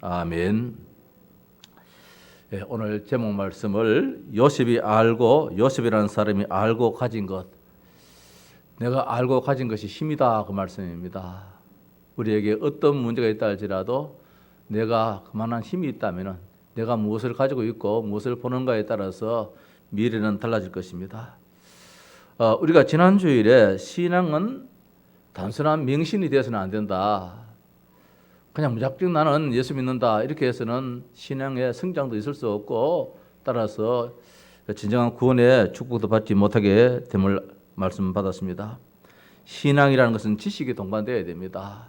아멘. 예, 오늘 제목 말씀을 요셉이라는 사람이 알고 가진 것, 내가 알고 가진 것이 힘이다, 그 말씀입니다. 우리에게 어떤 문제가 있다 할지라도 내가 그만한 힘이 있다면 내가 무엇을 가지고 있고 무엇을 보는가에 따라서 미래는 달라질 것입니다. 우리가 지난 주일에 신앙은 단순한 명신이 되어서는 안 된다, 그냥 무작정 나는 예수 믿는다 이렇게 해서는 신앙의 성장도 있을 수 없고, 따라서 진정한 구원의 축복도 받지 못하게 됨을 말씀받았습니다. 신앙이라는 것은 지식에 동반되어야 됩니다.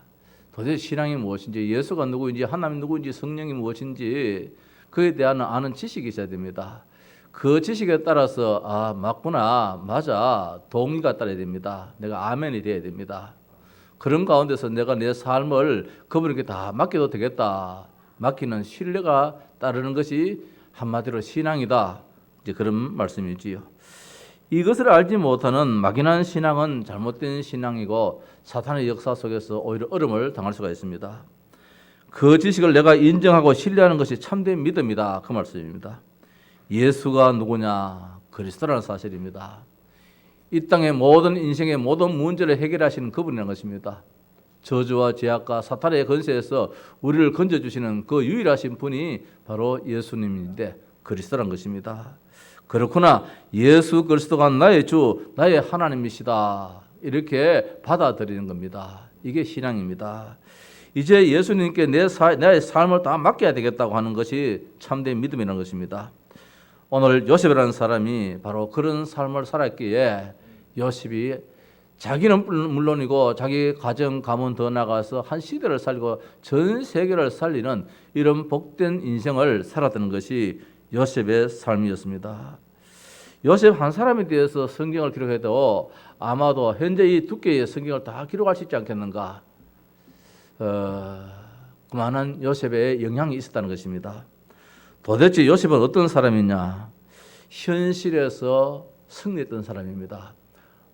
도대체 신앙이 무엇인지, 예수가 누구인지, 하나님이 누구인지, 성령이 무엇인지 그에 대한 아는 지식이 있어야 됩니다. 그 지식에 따라서 맞구나, 맞아, 동의가 따라야 됩니다. 내가 아멘이 돼야 됩니다. 그런 가운데서 내가 내 삶을 그분에게 다 맡겨도 되겠다, 맡기는 신뢰가 따르는 것이 한마디로 신앙이다, 이제 그런 말씀이지요. 이것을 알지 못하는 막연한 신앙은 잘못된 신앙이고 사탄의 역사 속에서 오히려 어려움을 당할 수가 있습니다. 그 지식을 내가 인정하고 신뢰하는 것이 참된 믿음이다, 그 말씀입니다. 예수가 누구냐? 그리스도라는 사실입니다. 이 땅의 모든 인생의 모든 문제를 해결하시는 그분이라는 것입니다. 저주와 죄악과 사탄의 권세에서 우리를 건져주시는 그 유일하신 분이 바로 예수님인데 그리스도라는 것입니다. 그렇구나, 예수 그리스도가 나의 주, 나의 하나님이시다, 이렇게 받아들이는 겁니다. 이게 신앙입니다. 이제 예수님께 나의 삶을 다 맡겨야 되겠다고 하는 것이 참된 믿음이라는 것입니다. 오늘 요셉이라는 사람이 바로 그런 삶을 살았기에 요셉이 자기는 물론이고 자기 가정 가문 더 나가서 한 시대를 살리고 전 세계를 살리는 이런 복된 인생을 살았다는 것이 요셉의 삶이었습니다. 요셉 한 사람에 대해서 성경을 기록해도 아마도 현재 이 두께의 성경을 다 기록할 수 있지 않겠는가, 그만한 요셉의 영향이 있었다는 것입니다. 도대체 요셉은 어떤 사람이냐? 현실에서 승리했던 사람입니다.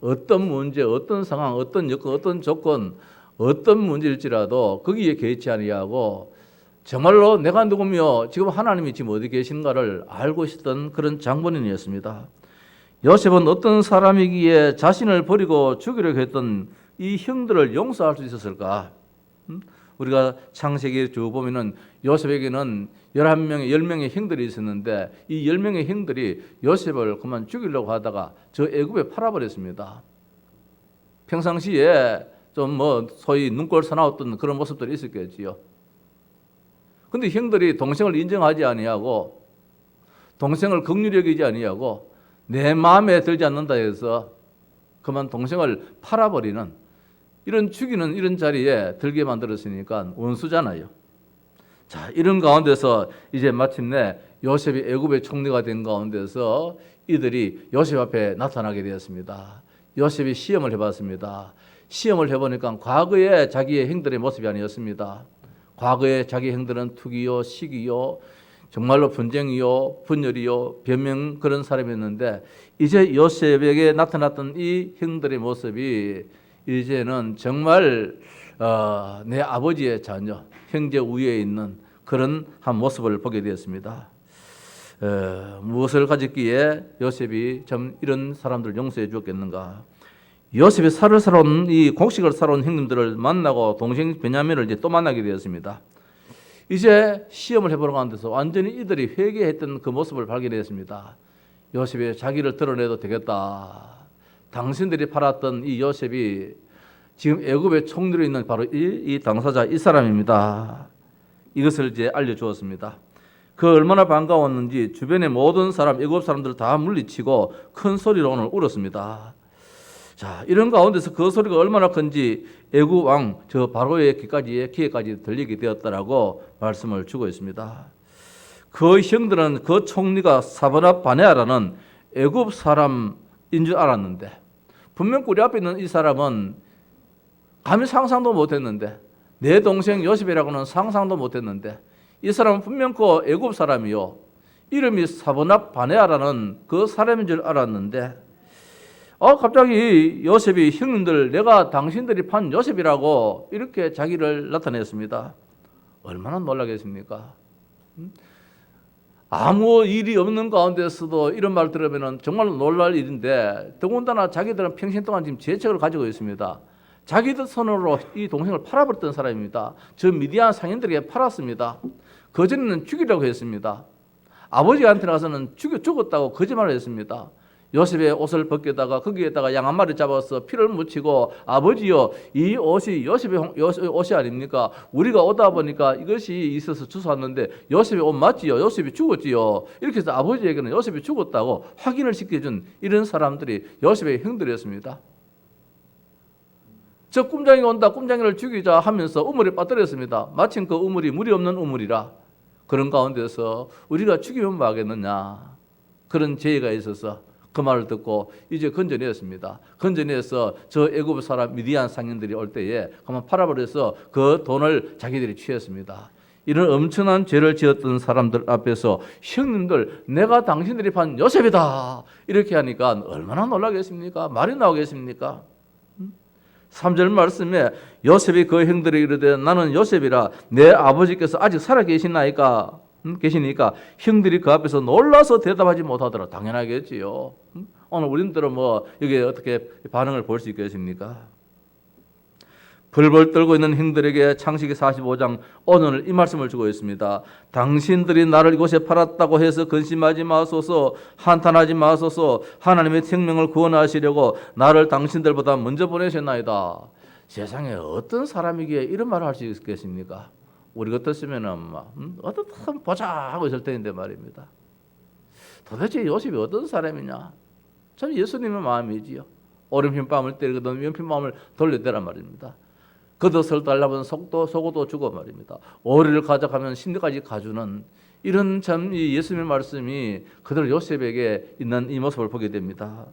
어떤 문제, 어떤 상황, 어떤 여건, 어떤 조건, 어떤 문제일지라도 거기에 개의치 아니하고 정말로 내가 누구며 지금 하나님이 지금 어디 계신가를 알고 있었던 그런 장본인이었습니다. 요셉은 어떤 사람이기에 자신을 버리고 죽이려고 했던 이 형들을 용서할 수 있었을까? 우리가 창세기 쭉 보면은 요셉에게는 10명의 형들이 있었는데 이 10명의 형들이 요셉을 그만 죽이려고 하다가 저 애굽에 팔아버렸습니다. 평상시에 좀 소위 눈꼴 사나웠던 그런 모습들이 있었겠지요. 근데 형들이 동생을 인정하지 아니하고 동생을 긍휼히 여기지 아니하고 내 마음에 들지 않는다 해서 그만 동생을 팔아버리는, 이런 죽이는 이런 자리에 들게 만들었으니까 원수잖아요. 자, 이런 가운데서 이제 마침내 요셉이 애굽의 총리가 된 가운데서 이들이 요셉 앞에 나타나게 되었습니다. 요셉이 시험을 해봤습니다. 시험을 해보니까 과거에 자기의 형들의 모습이 아니었습니다. 과거에 자기 형들은 투기요, 시기요, 정말로 분쟁이요, 분열이요, 변명, 그런 사람이었는데 이제 요셉에게 나타났던 이 형들의 모습이 이제는 정말 내 아버지의 자녀, 형제 우위에 있는 그런 한 모습을 보게 되었습니다. 무엇을 가졌기에 요셉이 참 이런 사람들을 용서해 주었겠는가? 요셉이 살을 살아온 이 곡식을 살아온 형님들을 만나고 동생 베냐민을 이제 또 만나게 되었습니다. 이제 시험을 해보러 가는 데서 완전히 이들이 회개했던 그 모습을 발견했습니다. 요셉이 자기를 드러내도 되겠다. 당신들이 팔았던 이 요셉이 지금 애굽의 총리로 있는 바로 이 당사자, 이 사람입니다. 이것을 이제 알려주었습니다. 그 얼마나 반가웠는지 주변의 모든 사람, 애굽 사람들을 다 물리치고 큰 소리로 오늘 울었습니다. 자, 이런 가운데서 그 소리가 얼마나 큰지 애굽 왕 저 바로의 귀에까지 들리게 되었다라고 말씀을 주고 있습니다. 그 형들은 그 총리가 사브낫 바네아라는 애굽 사람인 줄 알았는데, 분명 우리 앞에 있는 이 사람은 감히 상상도 못했는데, 내 동생 요셉이라고는 상상도 못했는데, 이 사람은 분명 그 애굽 사람이요, 이름이 사브낫 바네아라는 그 사람인 줄 알았는데, 갑자기 요셉이 형님들, 내가 당신들이 판 요셉이라고 이렇게 자기를 나타냈습니다. 얼마나 놀라겠습니까? 아무 일이 없는 가운데서도 이런 말 들으면 정말 놀랄 일인데, 더군다나 자기들은 평생 동안 지금 재책을 가지고 있습니다. 자기들 손으로 이 동생을 팔아버렸던 사람입니다. 저 미디안 상인들에게 팔았습니다. 그전에는 죽이라고 했습니다. 아버지한테 가서는 죽었다고 거짓말을 했습니다. 요셉의 옷을 벗겨다가 거기에다가 양 한 마리 잡아서 피를 묻히고, 아버지요, 이 옷이 요셉의 옷이 아닙니까? 우리가 오다 보니까 이것이 있어서 주워왔는데 요셉의 옷 맞지요? 요셉이 죽었지요? 이렇게 해서 아버지에게는 요셉이 죽었다고 확인을 시켜준 이런 사람들이 요셉의 형들이었습니다. 저 꿈장이가 온다, 꿈장이를 죽이자 하면서 우물에 빠뜨렸습니다. 마침 그 우물이 물이 없는 우물이라. 그런 가운데서 우리가 죽이면 뭐 하겠느냐, 그런 죄가 있어서 그 말을 듣고 이제 건져내었습니다. 건져내서 저 애굽 사람 미디안 상인들이 올 때에 그만 팔아버려서 그 돈을 자기들이 취했습니다. 이런 엄청난 죄를 지었던 사람들 앞에서 형님들, 내가 당신들이 판 요셉이다 이렇게 하니까 얼마나 놀라겠습니까? 말이 나오겠습니까? 3절 말씀에 요셉이 그 형들에게 이르되 나는 요셉이라 내 아버지께서 아직 살아 계시니까 형들이 그 앞에서 놀라서 대답하지 못하더라. 당연하겠지요. 오늘 우리들은 뭐 여기에 어떻게 반응을 볼 수 있겠습니까? 벌벌 떨고 있는 형들에게 창세기 45장 오늘 이 말씀을 주고 있습니다. 당신들이 나를 이곳에 팔았다고 해서 근심하지 마소서, 한탄하지 마소서. 하나님의 생명을 구원하시려고 나를 당신들보다 먼저 보내셨나이다. 세상에 어떤 사람이기에 이런 말을 할 수 있겠습니까? 우리 같았으면은 어떻게 보자 하고 있을 텐데 말입니다. 도대체 요셉이 어떤 사람이냐? 참 예수님의 마음이지요. 오른편 뺨을 때리거든 왼편 마음을 돌려대란 말입니다. 겉옷을 달라면 속옷도 주고 말입니다. 오리를 가져가면 심리까지 가주는 이런 참 예수님의 말씀이 그대로 요셉에게 있는 이 모습을 보게 됩니다.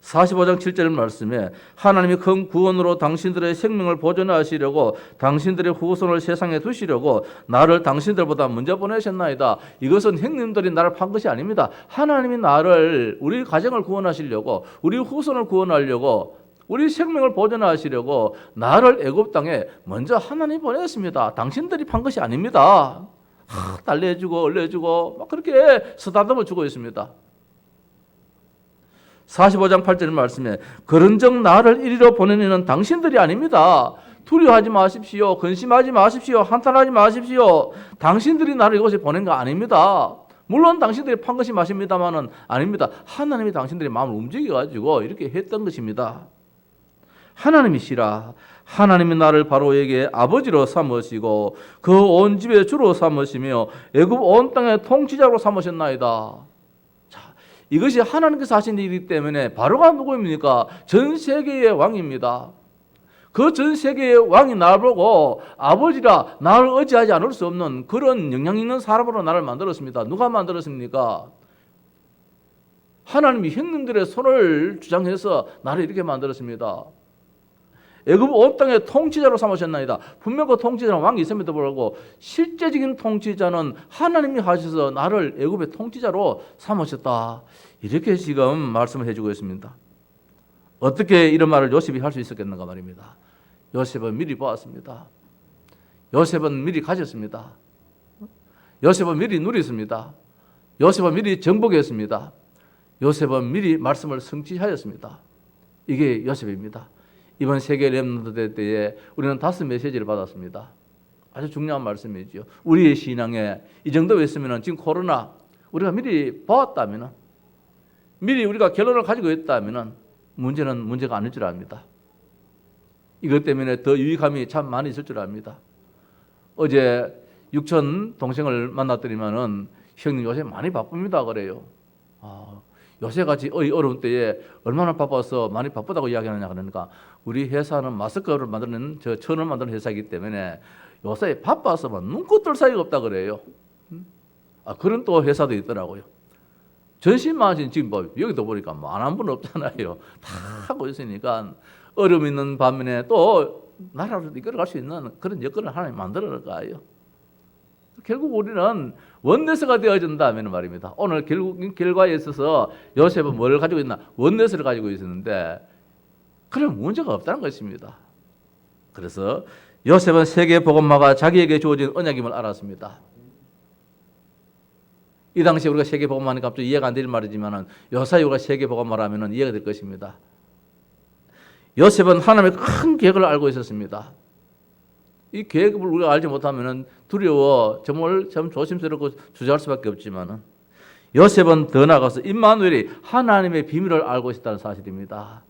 45장 7절 말씀에 하나님이 큰 구원으로 당신들의 생명을 보존하시려고 당신들의 후손을 세상에 두시려고 나를 당신들보다 먼저 보내셨나이다. 이것은 형님들이 나를 판 것이 아닙니다. 하나님이 나를, 우리 가정을 구원하시려고, 우리 후손을 구원하려고, 우리 생명을 보존하시려고 나를 애굽 땅에 먼저 하나님이 보냈습니다. 당신들이 판 것이 아닙니다. 달래주고 얼려주고 막 그렇게 쓰다듬어 주고 있습니다. 45장 8절 말씀에 그런즉 나를 이리로 보내는 당신들이 아닙니다. 두려워하지 마십시오. 근심하지 마십시오. 한탄하지 마십시오. 당신들이 나를 이곳에 보낸 거 아닙니다. 물론 당신들이 판 것이 맞습니다만은 아닙니다. 하나님이 당신들의 마음을 움직여가지고 이렇게 했던 것입니다. 하나님이시라. 하나님이 나를 바로에게 아버지로 삼으시고 그 온 집의 주로 삼으시며 애굽 온 땅의 통치자로 삼으셨나이다. 자, 이것이 하나님께서 하신 일이기 때문에 바로가 누구입니까? 전 세계의 왕입니다. 그 전 세계의 왕이 나를 보고 아버지라 나를 의지하지 않을 수 없는 그런 영향 있는 사람으로 나를 만들었습니다. 누가 만들었습니까? 하나님이 형님들의 손을 주장해서 나를 이렇게 만들었습니다. 애굽 온 땅의 통치자로 삼으셨나이다. 분명 그 통치자는 왕이 있음에도 불구하고 실제적인 통치자는 하나님이 하셔서 나를 애굽의 통치자로 삼으셨다. 이렇게 지금 말씀을 해주고 있습니다. 어떻게 이런 말을 요셉이 할 수 있었겠는가 말입니다. 요셉은 미리 보았습니다. 요셉은 미리 가졌습니다. 요셉은 미리 누렸습니다. 요셉은 미리 정복했습니다. 요셉은 미리 말씀을 성취하였습니다. 이게 요셉입니다. 이번 세계 렘넌트 때에 우리는 5메시지를 받았습니다. 아주 중요한 말씀이죠. 우리의 신앙에 이 정도 했으면 지금 코로나 우리가 미리 보았다면, 미리 우리가 결론을 가지고 있다면 문제는 문제가 아닐 줄 압니다. 이것 때문에 더 유익함이 참 많이 있을 줄 압니다. 어제 육천 동생을 만났더니만은 형님 요새 많이 바쁩니다 그래요. 요새같이 어려운 때에 얼마나 바빠서 많이 바쁘다고 이야기하느냐 그러니까 우리 회사는 마스크를 만드는 천을 만드는 회사이기 때문에 요새 바빠서 눈코 뜰 사이가 없다 그래요. 그런 또 회사도 있더라고요. 전신만신 지금 여기도 보니까 안 한 분 없잖아요. 다 하고 있으니까 어려움 있는 반면에 또 나라를 이끌어갈 수 있는 그런 여건을 하나님 만들어 가요. 결국 우리는 원내스가 되어진다면 말입니다. 오늘 결국 결과에 있어서 요셉은 뭘 가지고 있나? 원내스를 가지고 있었는데 그런 문제가 없다는 것입니다. 그래서 요셉은 세계 복음화가 자기에게 주어진 언약임을 알았습니다. 이 당시에 우리가 세계 복음화니까 갑자기 이해가 안 될 말이지만은 요사이 우리가 세계 복음화라면은 이해가 될 것입니다. 요셉은 하나님의 큰 계획을 알고 있었습니다. 이 계획을 우리가 알지 못하면은 두려워 정말 참 조심스럽고 주저할 수밖에 없지만은 요셉은 더 나아가서 임마누엘이 하나님의 비밀을 알고 있었다는 사실입니다.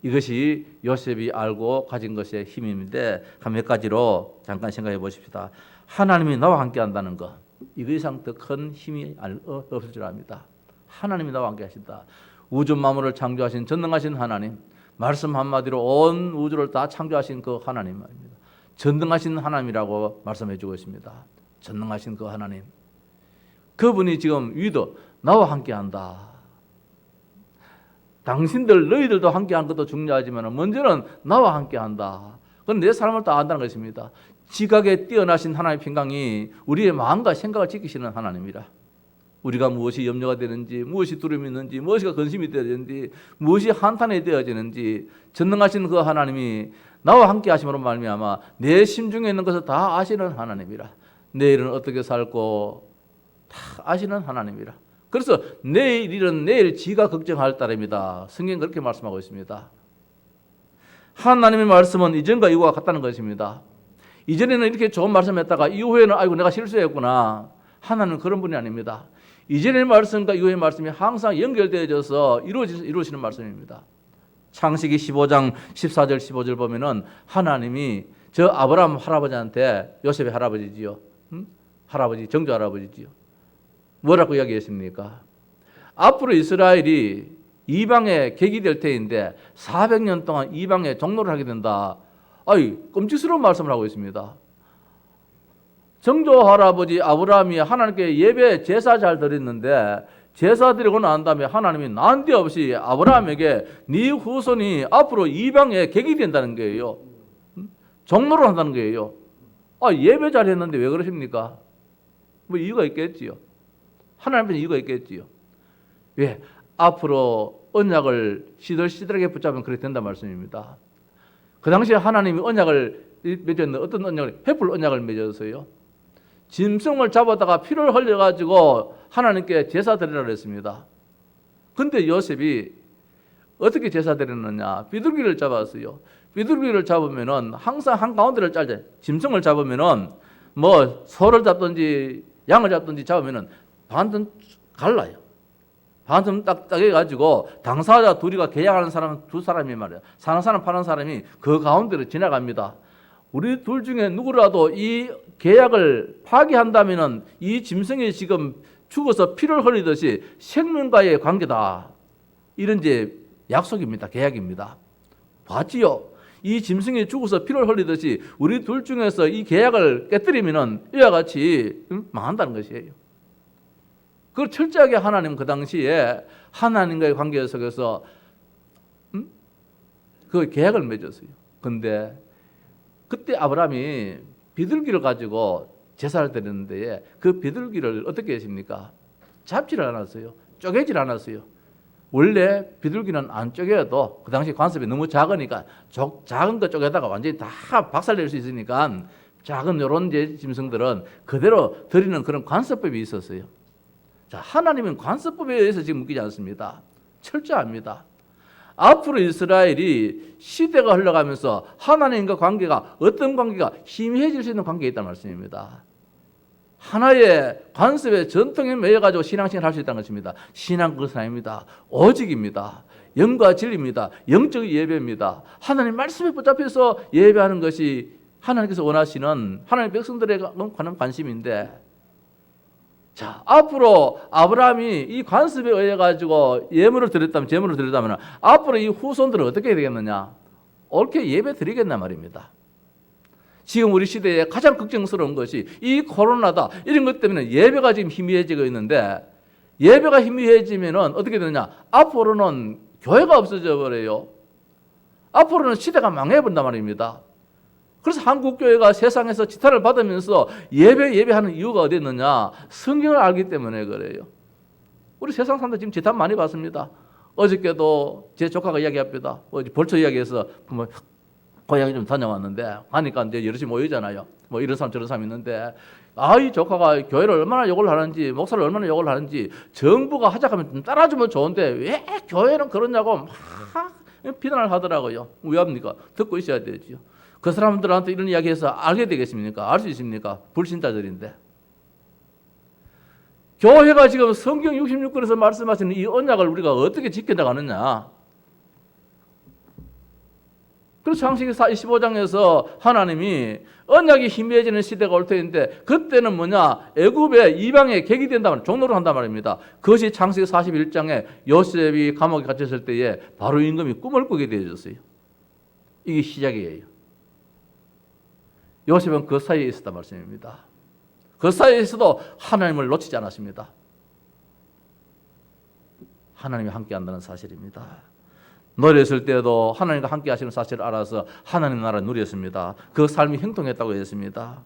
이것이 요셉이 알고 가진 것의 힘인데 한 몇 가지로 잠깐 생각해 보십시다. 하나님이 나와 함께 한다는 것, 이거 이상 더 큰 힘이 없을 줄 압니다. 하나님이 나와 함께 하신다. 우주 만물을 창조하신 전능하신 하나님, 말씀 한마디로 온 우주를 다 창조하신 그 하나님 말입니다. 전능하신 하나님이라고 말씀해 주고 있습니다. 전능하신 그 하나님, 그분이 지금 위도 나와 함께 한다. 당신들 너희들도 함께한 것도 중요하지만 먼저는 나와 함께한다. 그건 내 삶을 다 안다는 것입니다. 지각에 뛰어나신 하나님의 평강이 우리의 마음과 생각을 지키시는 하나님이라. 우리가 무엇이 염려가 되는지, 무엇이 두려움이 있는지, 무엇이 근심이 되는지, 무엇이 한탄이 되어지는지 전능하신 그 하나님이 나와 함께 하심으로 말미암아 내 심중에 있는 것을 다 아시는 하나님이라. 내일은 어떻게 살고 다 아시는 하나님이라. 그래서 내일 일은 내일 지가 걱정할 따름이다. 성경 그렇게 말씀하고 있습니다. 하나님의 말씀은 이전과 이후와 같다는 것입니다. 이전에는 이렇게 좋은 말씀했다가 이후에는 아이고 내가 실수했구나. 하나님은 그런 분이 아닙니다. 이전의 말씀과 이후의 말씀이 항상 연결되어져서 이루어지는 말씀입니다. 창세기 15장 14절 15절 보면은 하나님이 저 아브라함 할아버지한테, 요셉의 할아버지지요. 할아버지, 정조 할아버지지요. 뭐라고 이야기했습니까? 앞으로 이스라엘이 이방의 객이 될 때인데 400년 동안 이방의 종노를 하게 된다. 아이, 끔찍스러운 말씀을 하고 있습니다. 정조 할아버지 아브라함이 하나님께 예배 제사 잘 드렸는데 제사 드리고 난 다음에 하나님이 난데없이 아브라함에게 네 후손이 앞으로 이방의 객이 된다는 거예요. 종노를 한다는 거예요. 아, 예배 잘 했는데 왜 그러십니까? 뭐 이유가 있겠지요. 하나님은 이유가 있겠지요. 왜? 앞으로 언약을 시들시들하게 붙잡으면 그렇게 된다 말씀입니다. 그 당시에 하나님이 언약을 맺었는데 어떤 언약을? 횃불 언약을 맺었어요. 짐승을 잡아다가 피를 흘려가지고 하나님께 제사 드리라고 했습니다. 근데 요셉이 어떻게 제사 드렸느냐? 비둘기를 잡았어요. 비둘기를 잡으면은 항상 한가운데를 잘라. 짐승을 잡으면은 뭐 소를 잡든지 양을 잡든지 잡으면은 반쯤 갈라요. 반쯤 딱 해가지고 당사자 둘이가 계약하는 사람은 두 사람이 말이야. 사는 사람 파는 사람이 그 가운데로 지나갑니다. 우리 둘 중에 누구라도 이 계약을 파기한다면은 이 짐승이 지금 죽어서 피를 흘리듯이 생명과의 관계다. 이런 이제 약속입니다. 계약입니다. 봤지요? 이 짐승이 죽어서 피를 흘리듯이 우리 둘 중에서 이 계약을 깨뜨리면은 이와 같이 망한다는 것이에요. 그걸 철저하게 하나님 그 당시에 하나님과의 관계 속에서 그 계약을 맺었어요. 근데 그때 아브라함이 비둘기를 가지고 제사를 드렸는데 그 비둘기를 어떻게 했습니까? 잡지를 않았어요. 쪼개질 않았어요. 원래 비둘기는 안 쪼개도 그 당시 관습이 너무 작으니까 작은 거 쪼개다가 완전히 다 박살낼 수 있으니까 작은 요런 짐승들은 그대로 드리는 그런 관습법이 있었어요. 자, 하나님은 관습법에 의해서 지금 묶이지 않습니다. 철저합니다. 앞으로 이스라엘이 시대가 흘러가면서 하나님과 관계가 어떤 관계가 희미해질 수 있는 관계가 있다는 말씀입니다. 하나의 관습의 전통에 매여가지고 신앙생활을 할 수 있다는 것입니다. 신앙 그것은 아닙니다. 오직입니다. 영과 진리입니다. 영적 예배입니다. 하나님 말씀에 붙잡혀서 예배하는 것이 하나님께서 원하시는 하나님의 백성들에 관한 관심인데, 자, 앞으로 아브라함이 이 관습에 의해 가지고 예물을 드렸다면 앞으로 이 후손들은 어떻게 해야 되겠느냐? 옳게 예배 드리겠나 말입니다. 지금 우리 시대에 가장 걱정스러운 것이 이 코로나다. 이런 것 때문에 예배가 지금 희미해지고 있는데, 예배가 희미해지면은 어떻게 되느냐? 앞으로는 교회가 없어져 버려요. 앞으로는 시대가 망해버린단 말입니다. 그래서 한국교회가 세상에서 지탄을 받으면서 예배하는 이유가 어디 있느냐? 성경을 알기 때문에 그래요. 우리 세상 사람들 지금 지탄 많이 받습니다. 어저께도 제 조카가 이야기합니다. 벌써 이야기해서 고향에 좀 다녀왔는데 가니까 이제 여럿이 모이잖아요. 뭐 이런 사람 저런 사람 있는데 이 조카가 교회를 얼마나 욕을 하는지 목사를 얼마나 욕을 하는지 정부가 하자하면 좀 따라주면 좋은데 왜 교회는 그러냐고 막 비난을 하더라고요. 왜 합니까? 듣고 있어야 되지요. 그 사람들한테 이런 이야기해서 알게 되겠습니까? 알 수 있습니까? 불신자들인데. 교회가 지금 성경 66권에서 말씀하시는 이 언약을 우리가 어떻게 지켜나가느냐? 그래서 창세기 25장에서 하나님이 언약이 희미해지는 시대가 올 터인데 그때는 뭐냐? 애굽의 이방에 객이 된다면 종로를 한단 말입니다. 그것이 창세기 41장에 요셉이 감옥에 갇혔을 때에 바로 임금이 꿈을 꾸게 되어졌어요. 이게 시작이에요. 요셉은 그 사이에 있었단 말씀입니다. 그 사이에 있어도 하나님을 놓치지 않았습니다. 하나님이 함께 한다는 사실입니다. 노래했을 때도 하나님과 함께 하시는 사실을 알아서 하나님 나라를 누렸습니다. 그 삶이 형통했다고 했습니다.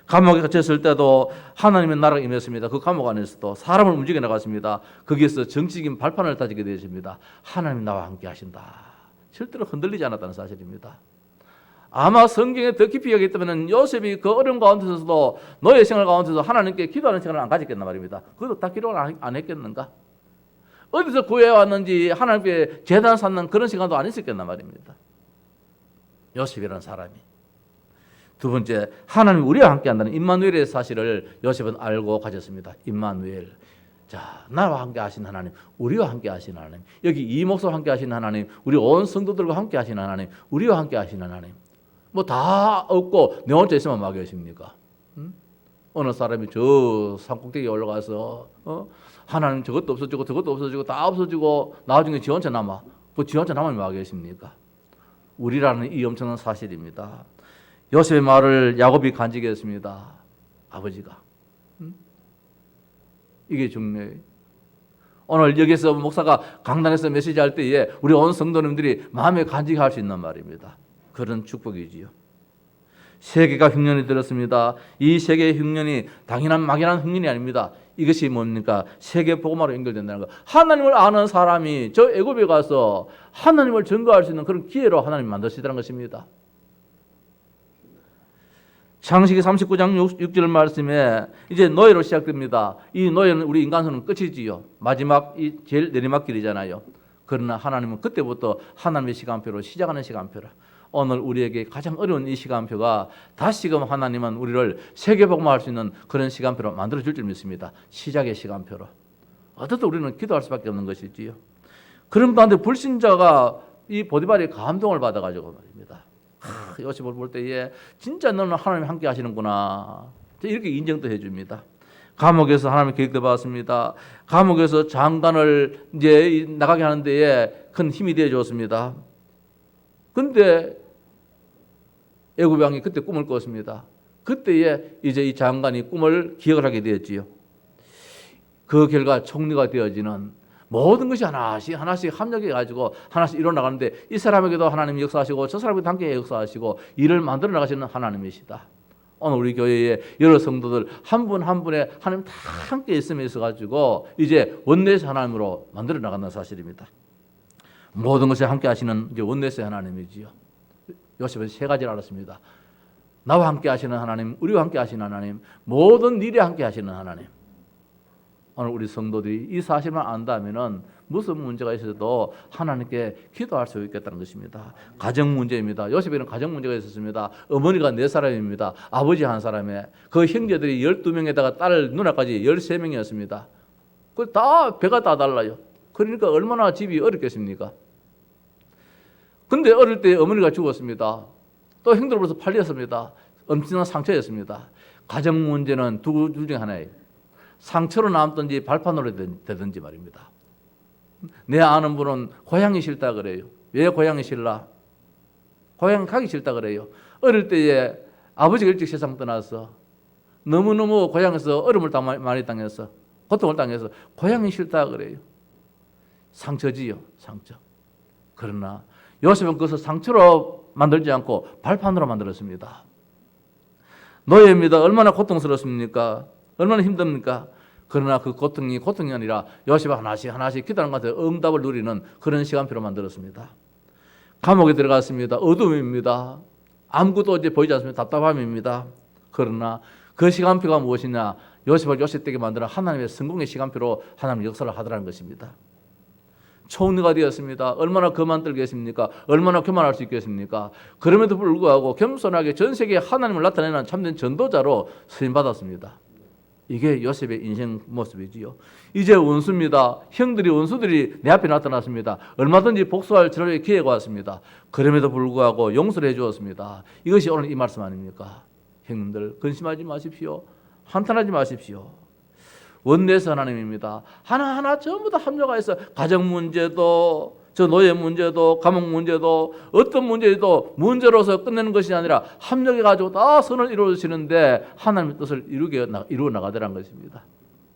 감옥에 갇혔을 때도 하나님의 나라가 임했습니다. 그 감옥 안에서도 사람을 움직여 나갔습니다. 거기에서 정치적인 발판을 다지게 되었습니다. 하나님 나와 함께 하신다. 절대로 흔들리지 않았다는 사실입니다. 아마 성경에 더 깊이 여기있다면 요셉이 그 어려움 가운데서도 노예 생활 가운데서 하나님께 기도하는 시간을 안 가졌겠나 말입니다. 그것도 다 기도를 안 했겠는가? 어디서 구해왔는지 하나님께 제단 쌓는 그런 시간도 안 있었겠나 말입니다. 요셉이라는 사람이. 두 번째, 하나님이 우리와 함께 한다는 임마누엘의 사실을 요셉은 알고 가졌습니다. 임마누엘. 자, 나와 함께 하신 하나님, 우리와 함께 하신 하나님, 여기 이 목사와 함께 하신 하나님, 우리 온 성도들과 함께 하신 하나님, 우리와 함께 하신 하나님. 뭐 다 없고 내 혼자 있으면 막 계십니까? 어느 사람이 저 산꼭대기에 올라가서 하나님 저것도 없어지고 저것도 없어지고 다 없어지고 나중에 지 혼자 남아. 그 지 혼자 남으면 막 계십니까? 우리라는 이 엄청난 사실입니다. 요셉의 말을 야곱이 간직했습니다. 아버지가. 이게 중요해요. 오늘 여기서 목사가 강단에서 메시지할 때에 우리 온 성도님들이 마음에 간직할 수 있는 말입니다. 그런 축복이지요. 세계가 흉년이 들었습니다. 이 세계의 흉년이 당연한 막연한 흉년이 아닙니다. 이것이 뭡니까? 세계 복음화로 연결된다는 것. 하나님을 아는 사람이 저 애굽에 가서 하나님을 증거할 수 있는 그런 기회로 하나님이 만드시다는 것입니다. 창세기 39장 6절 말씀에 이제 노예로 시작됩니다. 이 노예는 우리 인간성은 끝이지요. 마지막 이 제일 내리막길이잖아요. 그러나 하나님은 그때부터 하나님의 시간표로 시작하는 시간표라. 오늘 우리에게 가장 어려운 이 시간표가 다시금 하나님은 우리를 세계복음화할 수 있는 그런 시간표로 만들어줄 줄 믿습니다. 시작의 시간표로. 어떻든 우리는 기도할 수밖에 없는 것이지요. 그런 가운데 불신자가 이 보디발이 감동을 받아가지고 말입니다. 요셉을 볼 때에 진짜 너는 하나님이 함께 하시는구나. 이렇게 인정도 해줍니다. 감옥에서 하나님의 계획도 받았습니다. 감옥에서 장관을 이제 나가게 하는 데에 큰 힘이 되어 줬습니다. 근데 애굽 왕이 그때 꿈을 꿨습니다. 그때에 이제 이 장관이 꿈을 기억을 하게 되었지요. 그 결과 총리가 되어지는 모든 것이 하나씩 합력해 가지고 하나씩 일어나가는데 이 사람에게도 하나님이 역사하시고 저 사람에게도 함께 역사하시고 일을 만들어 나가시는 하나님이시다. 오늘 우리 교회에 여러 성도들 한 분 한 분의 하나님 다 함께 있음에 있어 가지고 이제 원내에서 하나님으로 만들어 나간다는 사실입니다. 모든 것에 함께 하시는 이제 원내에서 하나님이지요. 요셉은 세 가지를 알았습니다. 나와 함께 하시는 하나님, 우리와 함께 하시는 하나님, 모든 일에 함께 하시는 하나님. 오늘 우리 성도들이 이 사실만 안다면은 무슨 문제가 있어도 하나님께 기도할 수 있겠다는 것입니다. 가정 문제입니다. 요셉에는 가정 문제가 있었습니다. 어머니가 4사람입니다. 아버지 1사람에 그 형제들이 12명에다가 딸 누나까지 13명이었습니다. 그 다 배가 다 달라요. 그러니까 얼마나 집이 어렵겠습니까? 근데 어릴 때 어머니가 죽었습니다. 또 형들로부터 팔렸습니다. 엄청난 상처였습니다. 가정 문제는 둘 중에 하나예요. 상처로 남든지 발판으로 되든지 말입니다. 내 아는 분은 고향이 싫다 그래요. 왜 고향이 싫나? 고향 가기 싫다 그래요. 어릴 때에 아버지가 일찍 세상 떠나서 너무너무 고향에서 어려움을 많이 당해서 고통을 당해서 고향이 싫다 그래요. 상처지요, 상처. 그러나 요셉은 그것을 상처로 만들지 않고 발판으로 만들었습니다. 노예입니다. 얼마나 고통스럽습니까? 얼마나 힘듭니까? 그러나 그 고통이 아니라 요셉이 하나씩 기도하는 것 같아요. 응답을 누리는 그런 시간표로 만들었습니다. 감옥에 들어갔습니다. 어둠입니다. 아무것도 이제 보이지 않습니다. 답답함입니다. 그러나 그 시간표가 무엇이냐? 요셉을 요셉되게 만드는 하나님의 성공의 시간표로 하나님 역사를 하더라는 것입니다. 총리가 되었습니다. 얼마나 그만들겠습니까? 얼마나 교만할 수 있겠습니까? 그럼에도 불구하고 겸손하게 전 세계에 하나님을 나타내는 참된 전도자로 쓰임받았습니다. 이게 요셉의 인생 모습이지요. 이제 원수입니다. 형들이 원수들이 내 앞에 나타났습니다. 얼마든지 복수할 저를 기회가 왔습니다. 그럼에도 불구하고 용서를 해주었습니다. 이것이 오늘 이 말씀 아닙니까? 형님들 근심하지 마십시오. 한탄하지 마십시오. 원내에서 하나님입니다. 하나하나 전부 다 합력하여서 가정 문제도 저 노예 문제도 감옥 문제도 어떤 문제도 문제로서 끝내는 것이 아니라 합력해 가지고 다 선을 이루어지는데 하나님의 뜻을 이루어 나가더라는 것입니다.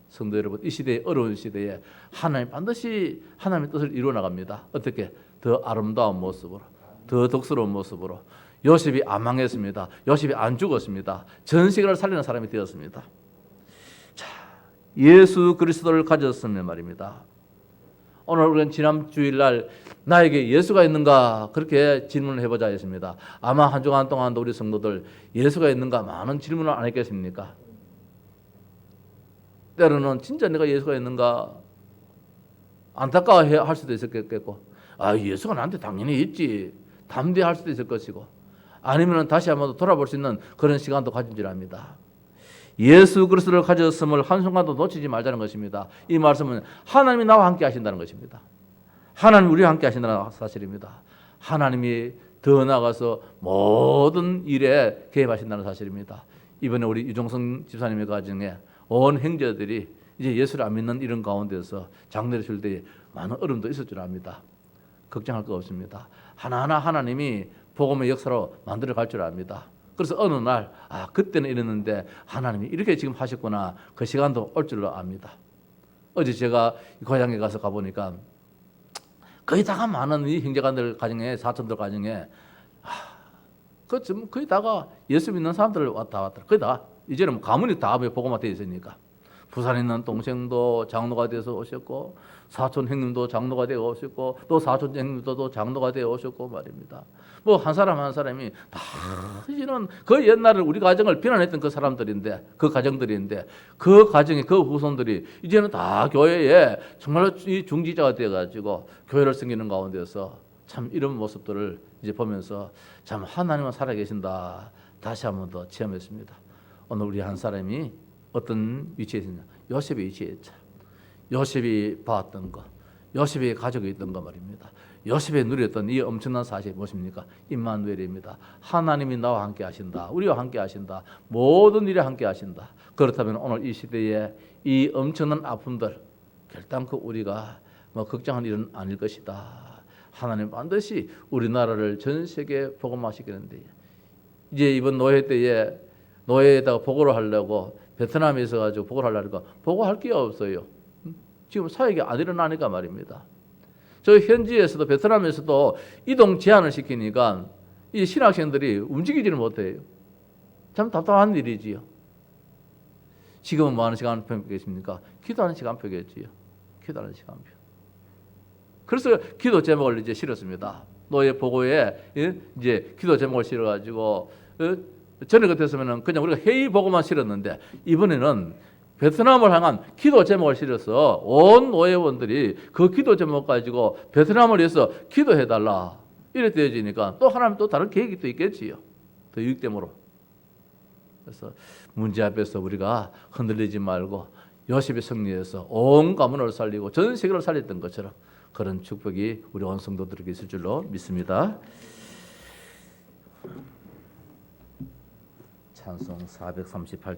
성도 여러분, 이 시대의 어려운 시대에 하나님 반드시 하나님의 뜻을 이루어 나갑니다. 어떻게? 더 아름다운 모습으로, 더 덕스러운 모습으로. 요셉이 안 망했습니다. 요셉이 안 죽었습니다. 전 세계를 살리는 사람이 되었습니다. 자, 예수 그리스도를 가졌으면 말입니다. 오늘 우리는 지난 주일날 나에게 예수가 있는가 그렇게 질문을 해보자 했습니다. 아마 한 주간 동안도 우리 성도들 예수가 있는가 많은 질문을 안 했겠습니까? 때로는 진짜 내가 예수가 있는가 안타까워할 수도 있었겠고, 아 예수가 나한테 당연히 있지 담대할 수도 있을 것이고, 아니면 다시 한번 돌아볼 수 있는 그런 시간도 가진 줄 압니다. 예수 그리스도를 가졌음을 한순간도 놓치지 말자는 것입니다. 이 말씀은 하나님이 나와 함께 하신다는 것입니다. 하나님이 우리와 함께 하신다는 사실입니다. 하나님이 더 나아가서 모든 일에 개입하신다는 사실입니다. 이번에 우리 유종성 집사님의 가정에 온 형제들이 이제 예수를 안 믿는 이런 가운데서 장례를 칠 때 많은 어려움도 있을 줄 압니다. 걱정할 거 없습니다. 하나하나 하나님이 복음의 역사로 만들어 갈 줄 압니다. 그래서 어느 날 그때는 이랬는데 하나님이 이렇게 지금 하셨구나, 그 시간도 올 줄로 압니다. 어제 제가 고향에 가서 가보니까 거의 다가 많은 이 형제간들 가정에, 사촌들 가정에 거의 다가 예수 믿는 사람들 왔다 거의 다 이제는 가문이 다 복음화 되어 있으니까 부산에 있는 동생도 장로가 되어서 오셨고, 사촌 형님도 장로가 되어 오셨고, 또 사촌 형님도 또 장로가 되어 오셨고 말입니다. 뭐 한 사람 한 사람이 다 이제는 그 옛날에 우리 가정을 비난했던 그 사람들인데, 그 가정들인데, 그 가정의 그 후손들이 이제는 다 교회에 정말 이 중지자가 되어가지고 교회를 섬기는 가운데서 참 이런 모습들을 이제 보면서 참 하나님은 살아계신다 다시 한번 더 체험했습니다. 오늘 우리 한 사람이 어떤 위치에 있느냐? 요셉의 위치에 있죠. 요셉이 봤던 것, 요셉의 가족이 있던 것 말입니다. 요셉이 누렸던 이 엄청난 사실이 무엇입니까? 임마누엘입니다. 하나님이 나와 함께 하신다. 우리와 함께 하신다. 모든 일에 함께 하신다. 그렇다면 오늘 이 시대에 이 엄청난 아픔들 결단코 우리가 걱정한 일은 아닐 것이다. 하나님 반드시 우리나라를 전 세계에 복음화시키는데, 이제 이번 노회 때에 노예에다가 보고를 하려고 베트남에 있어가지고 보고를 하려니까 보고할 게 없어요. 지금 사역이 안 일어나니까 말입니다. 저 현지에서도 베트남에서도 이동 제한을 시키니까 이 신학생들이 움직이지를 못해요. 참 답답한 일이지요. 지금은 뭐 하는 시간표겠습니까? 기도하는 시간표겠지요. 기도하는 시간표. 그래서 기도 제목을 이제 실었습니다. 노예 보고에 이제 기도 제목을 실어가지고 전에 같았으면 그냥 우리가 회의 보고만 실었는데, 이번에는 베트남을 향한 기도 제목을 실어서 온 노예원들이 그 기도 제목 가지고 베트남을 위해서 기도해달라 이래 되어지니까 또 하나님 또 다른 계획이 또 있겠지요. 더 유익됨으로. 그래서 문제 앞에서 우리가 흔들리지 말고 요셉의 승리에서 온 가문을 살리고 전 세계를 살렸던 것처럼 그런 축복이 우리 온 성도들에게 있을 줄로 믿습니다. 찬송 438